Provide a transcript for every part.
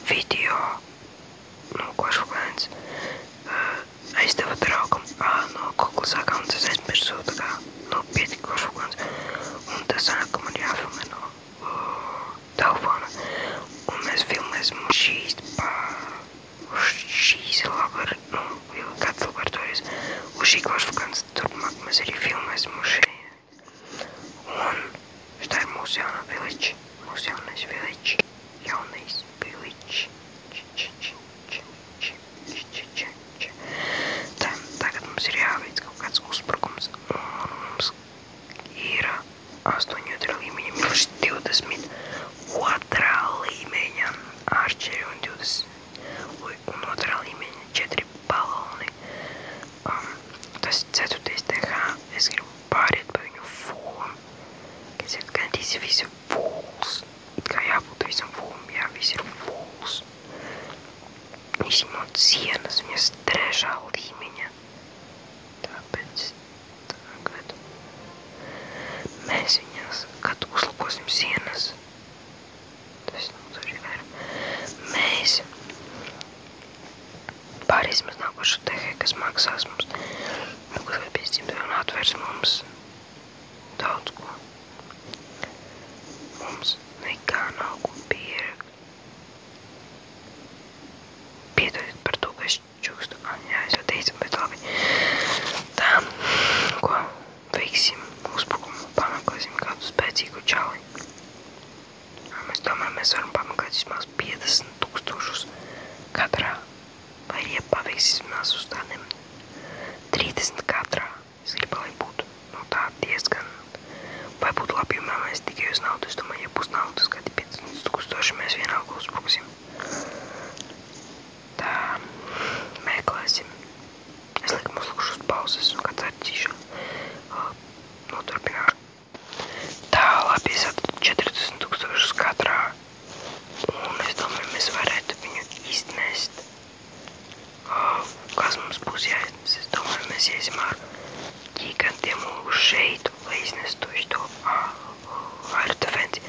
video, nu, ko es kaut kāds aizdeva draugam no Google accounts, es aizmirsu, tā kā, nu, pietikošu kaut kāds, un tas sanāk, ka man jāfilmē no telefona, un mēs filmēsim šīs labar, nu, kāds laboratorijas, uz šī klašvakants, turpmāk mēs arī filmēsim uz šī. Un šitā ir mūsu jaunā village, mūsu jaunais village, Tā, tagad mums ir jāveic kaut kāds uzbrukums, un mums ir 8. līmeņa milši 22. līmeņa ārčeri un 20. Un 2. līmeņa 4 baloni. Tas 4. TH, es gribu pāriet pa viņu fullam, kas ir gandrīz visi fulls. It kā jābūt visam fullam, jā, visi ir fulls. Izņemot sienas, viņas 3. līmeņa. Tāpēc tagad mēs viņas, kad uzlabosim sienas, tas mums arī ir. Mēs pārēsim uz nākošu TH, kas maksās mums 500 un atvērs mums daudz ko. Mums nekā nav ko pierakt. Piedodiet par to, ka es čukstu. Jā, es jau teicu, bet labi. Tā, ko veiksim uzbrukumu, pameklēsim kādu spēcīgu čali. Mēs domājam, mēs varam pameklēt vismaz 50,000 katrā. Vai arī paveiksim mēs uz tādiem 30 katrā. Es gribu, lai būtu tā diezgan. Vai būtu labi, ja mēs tikai uz naudu. Es domāju, ja būs naudas, kad 50,000 mēs vienalga uzbruksim. Tā, meklēsim. Es likam uzlikšu uz pauzes un kad atcīšu noturpināšu. Tā, labi, es atradu 40,000 katrā. Un es domāju, mēs varētu viņu iznest. Kas mums būs jāiznes? Es domāju, mēs iesim ar ģigantiem uz šeit, lai iznestu to aerodefensi.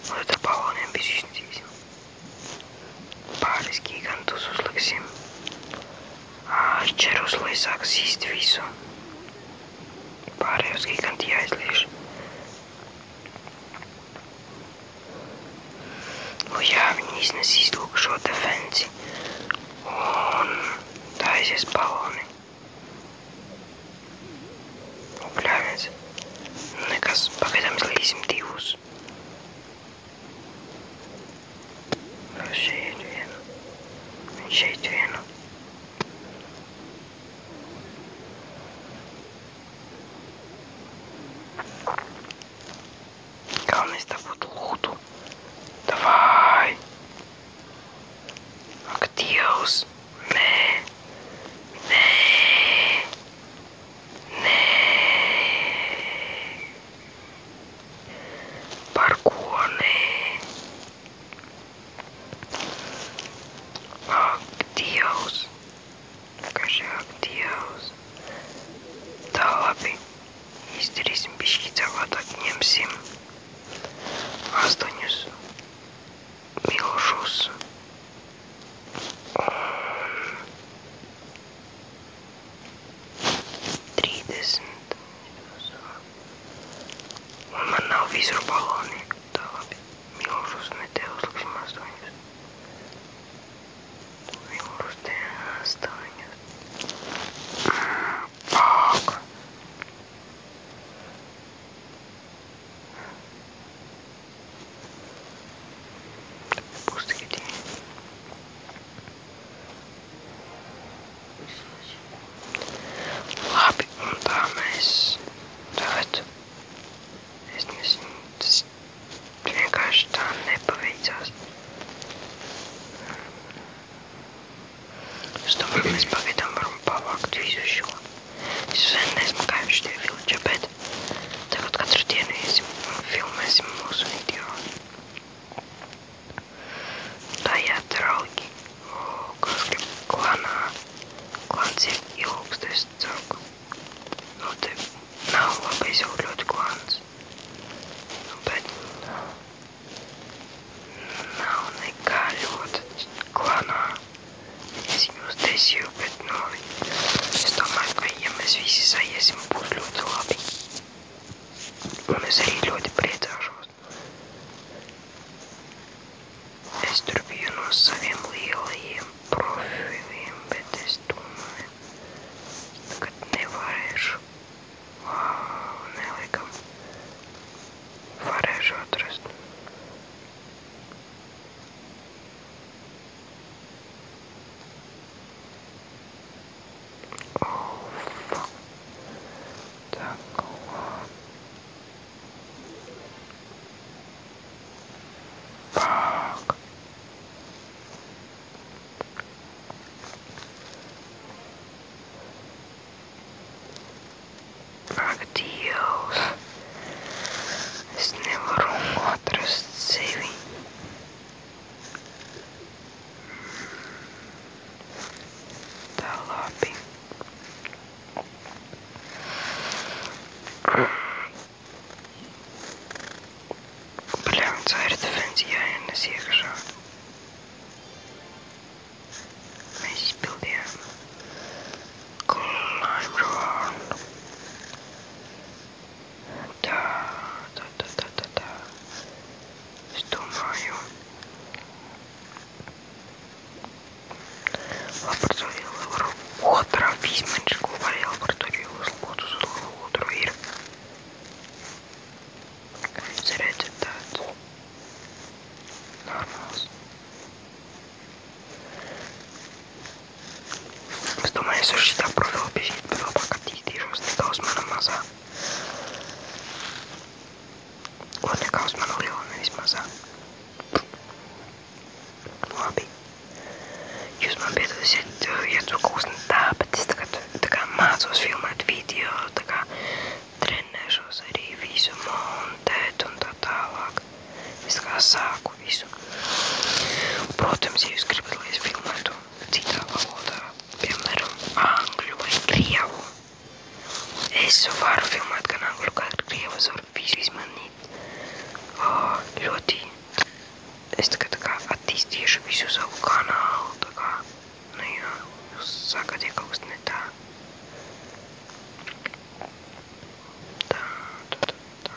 Un tad ar baloniem visu iznesīsim. Pāris gigantus uzliksim. Arčerus, lai sākas īsti visu. Pārējos giganti jāizliež. Nu jā, viņi iznesīs lūk šo defensi. Un tā aizies baloni. Bļāviens. Nekas, pagaidām izlīsim 2. Šeit vienu. Un šeit vienu. Galvenais dabūt lūtu. Davai! Ak, Dievs! Nē! Nē! Nē! Par ko nē? Ak, Dievs! Kaži, ak, Dievs! Tā labi. Izdarīsim bišķi savādāk. Ņemsim 8 milšus. Un 30. Un man nav visur baloni. Tā labi. Milšus ne te uzliksim 8. Milšus te 8. Fuck. Būs tikai tie. Labi, un tā mēs tagad, es nezinu, tas vienkārši tā nepaveicās. Es domāju, mēs pagaidām varam pavākt visu šo. Es sen nesmu kājuši tie village, bet tagad katru dienu iesim un filmēsim mūsu video. Tā jā, draugi, kas grib klanā. Klans ir ilgst, es ceru. Nu, te nav labais jau ļoti klans. Nu, bet nav nekā ļoti versiju, bet, nu, es domāju, ka, ja mēs visi saiesim, būs ļoti labi. Un es arī ļoti priecāšos. Es tur biju no saviem lielajiem profiliem, bet es domāju, kad nevarēšu. Nelikam. Varēšu atrast. Fuck. Tā kā. Fuck. Ak, Dievs. Es nevaru atrast sevi. Tā labi. Bļam, tā ir defensija jāienes iekšā. Mēs izpildījām. Climb around. Tā. Es domāju. Laboratorija varu otrā vismens, ko var laboratoriju uzlabot uz otru ir. Kā jūs redzat, tāds normāls. Es domāju, es uz šitā profila bišķīt labāk attīstīšos nekā uz mana mazā. Un nekā uz mana liela, nevis mazā. Labi. Jūs man piedodīsiet, ja tur kaut kas ne tā, bet es tagad tā kā mācos filmēt video, tā kā trenēšos arī visu montēt un tā tālāk. Es tā kā sāku visu. Protams, ja jūs gribat, lai es filmētu citā valodā, piemēram, angļu vai krievu, es varu filmēt gan angļu, gan krievu, es varu visu izmanīt. Ļoti. Es tagad tā kā attīstīšu visu savu kanālu, tā kā, nu jā, jūs sakat, ja kaut kas ne tā. Tā. Tā.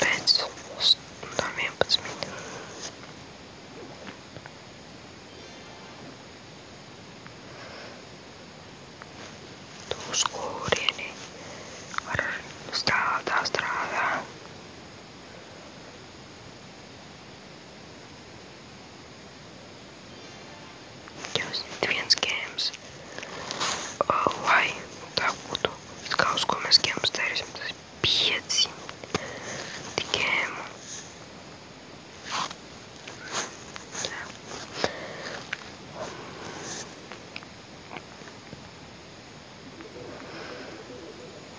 Pēc 11. Uz kurieni var strādā. Jūs viens games. Lai tā būtu, kā uz ko mēs games tērīsim, tas ir 500 gēmu.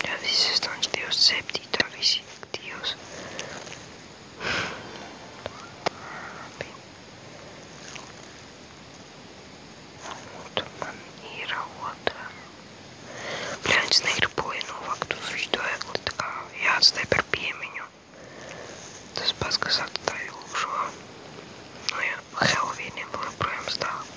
Jā, visi 827, visi aktīvs. Labi. Un tu man ir otrā. Bļaņas negribu novakt uz visu to egli, tā kā jāatstāj par piemiņu. Tas pats, kas atstāja šo, nu jā, Halloweeniem vēl joprojām stāv.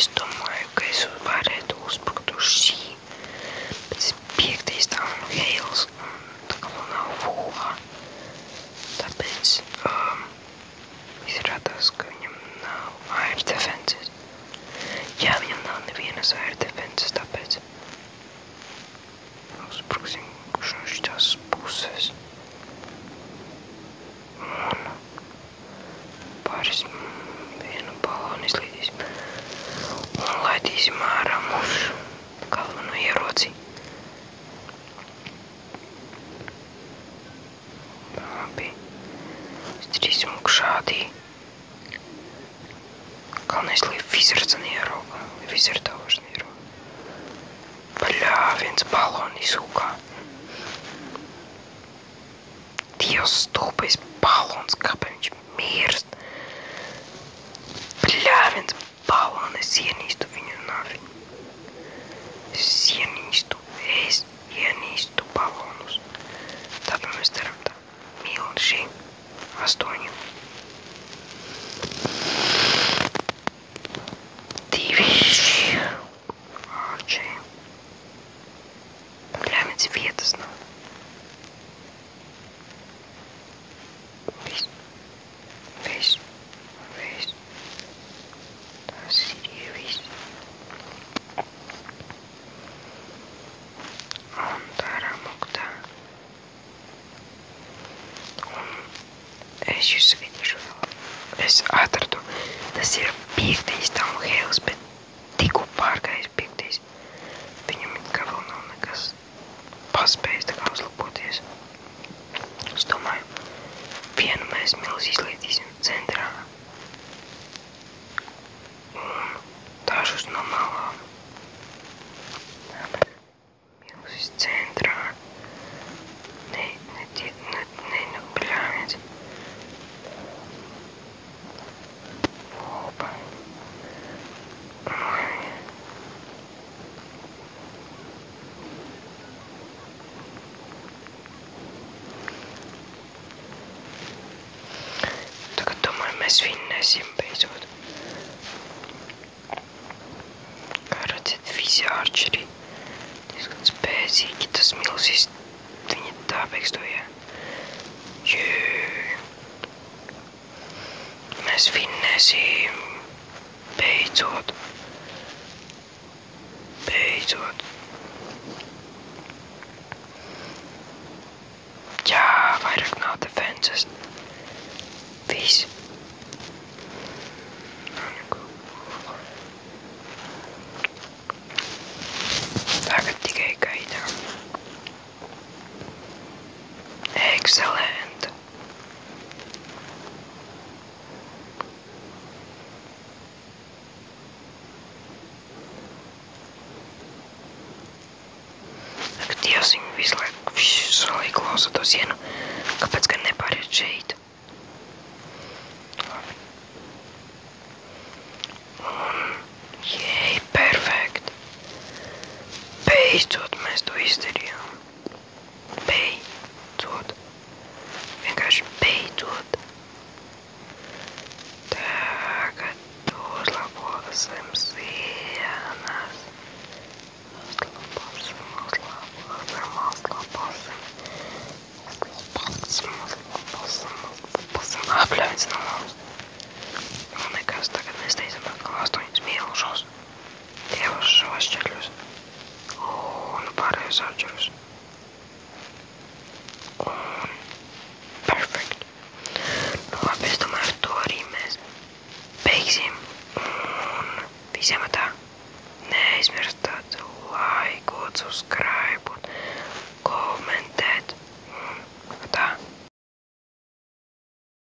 es domāju, ka es varētu uzbrukt uz šī. Bet 5. stāv no Hales un tā kā vēl nav fulā. Tāpēc izrādās, ka viņam nav air defenses. Jā, viņam nav nevienas air defenses, tāpēc uzbruksim kurš no šitās puses. Un pāris vienu balonu izlīdīsim. Un laidīsim ārā mūsu galveno ieroci. Labi. Izdarīsim šādi. Galvenais, lai vizards neierauga. Lai vizardā vairs neierauga. Baļā, viens baloni izhūkā. Dievs, stulbais balons, kāpēc viņš mirst. Baļā, viens baloni, es ienīstu viņu navi. Es ienīstu balonus. Tāpēc mēs darām tā. Milži 8. 2. Ārči. Bļāmens vietas nav. Viss. Tas ir viss. Un darām tā. Un es jūs vidīšu vēl. Es atradu. Tas ir 5. stāv no Hales, bet tikko pārgājis 5. Viņam kā vēl nav nekas paspējis tā kā uzlaboties. Es domāju, vienu mēs milzi izlaidīsim centrā. Un dažus no malām. Milzis centrā. Bļāviens. Opa. Tagad domāju, mēs vinnēsim beidzot. Kā redzat, visi ārčeri diezgan spēcīgi. Tas milzis, viņi tā beigstoja. Mēs vinnēsim. Beidzot. Jā, vairāk nav defenses. Viss. Tagad tikai gaidām. Excellent. Dievs, viņi visu laiku klausa to sienu. Kāpēc gan nepāriet šeit? Un, jei, perfekt. Beidzot mēs to izdarījām. Beidzot. Vienkārši beidzot. Tagad uzlabosim sienas. Apļaujas no mums. Nu nekas, tagad mēs teicam atkal 8 milžus. Dievus šos šķeļus. Un pārējos ārčerus. Un perfekt. Nu labi, es domāju, ar to arī mēs beigsim. Un visiem tā.